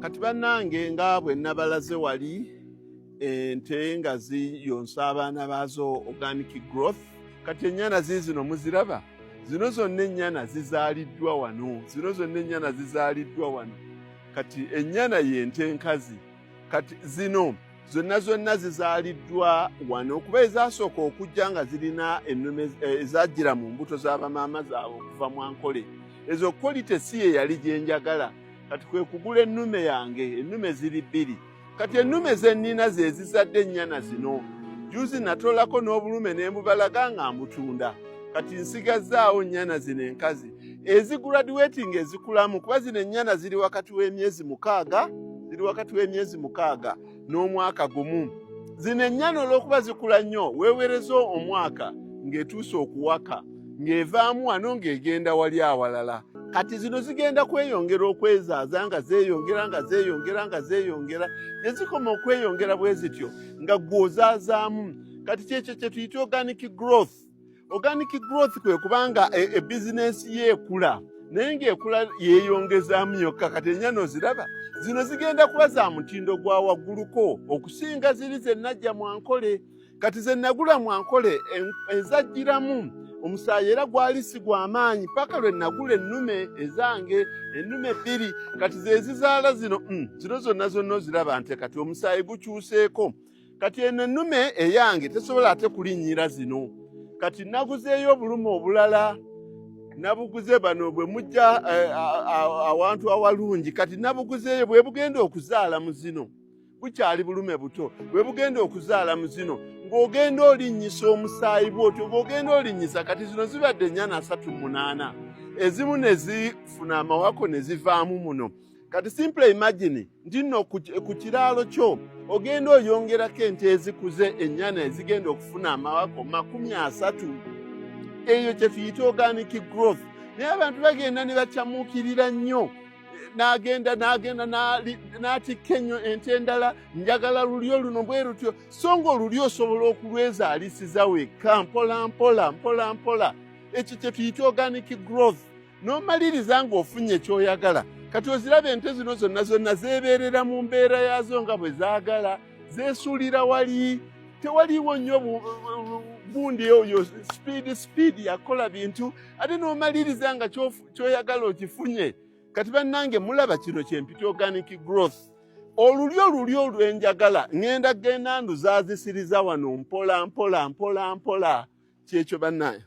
Kati bannange nga bwe nabalaze wali ente nga ziyonsa abaana baazo organic growth. Kati ennyana ziizino muziraba? Zino zonna ennyana zizaaliddwa wano. Kati ennyana y'ente nkazi. Kati zino zonna zizaaliddwa wano kuba ezasooka okujja nga zirina ennume ezajjira mu mbuto z'abamaama zaabwe okuva mu Ankole. Ezo quality si ye yali gye njagala. Kati kwe kugula ennume yange, ennume ziri bbiri. Kati ennume ze nnina ze zizadde ennyana zino. Juzi natolako n'obulume ne mbubalaga nga mbutunda. Kati nsigazzaawo ennyana zino enkazi. Eziguraduating ezikulamu kuba zino ennyana ziri wakati w'emyezi mukaaga n'omwaka gumu. Zino ennyana olw'okuba zikula nnyo weewereza omwaka ng'etuuse okuwaka ng'evaamu wano ng'egenda wali awalala. Kati zino zigenda kweyongera okwezaaza nga zeeyongera ne zikoma okweyongera bwe zityo nga gw'ozaazaamu. Kati kyekyo kye tuyita organic growth. Organic growth kwe kubanga ebizinesi yeekula naye ng'ekula yeeyongezaamu yokka. Kati ennyana oziraba zino zigenda kuba za mutindo gwa wagguluko okusinga ziri ze najja mu Ankole. Kati ze nagula mu Ankole ezajjiramu omusaayi era gwali si gw'amaanyi paka lwe nagula ennume ezange, ennume bbiri. Kati ze zizaala zino zonna oziraba nti kati omusaayi gukyuseeko. Kati eno ennume eyange tesobola ate kulinnyira zino. Kati naguzeeyo obulume obulala, nabuguze bano bwe mujja awantu awalungi. Kati nabuguzeeyo bwe bugenda okuzaala mu zino bukyali bulume buto, bwe bugenda okuzaala mu zino ng'ogenda olinnyisa omusaayi bw'otyo ng'ogenda olinnyisa. Kati zino zibadde ennyana 38, ezimu ne zifuna amawako ne zivaamu muno. Kati simple imagine nti nno ku kiraalo kyo ogenda oyongerako ente ezikuze ennyana ezigenda okufuna amawako 30. Eyo kye tuyita organic growth. Naye abantu bagenda ne bakyamuukirira nnyo. N'agenda n'atikka ennyo ente endala njagala lulyo luno bwe rutyo, so ng'olulyo osobola okulwezaalisiza wekka mpola mpola. Ekyo kye tuyita organic growth. N'omaliriza ng'ofunye ekyoyagala. Kati oziraba ente zino zonna zeebeerera mu mbeera yaazo nga bwe zaagala, zeesuulira wali. Tewaliiwo nnyo bundi oyo speed yakola bintu ate n'omaliriza nga kyoyagala okifunye. Kati bannange mulaba kino kyempita organic growth. Olulyo olwenjagala ngenda nduzaazisiriza wano mpola. Kyekyo bannange.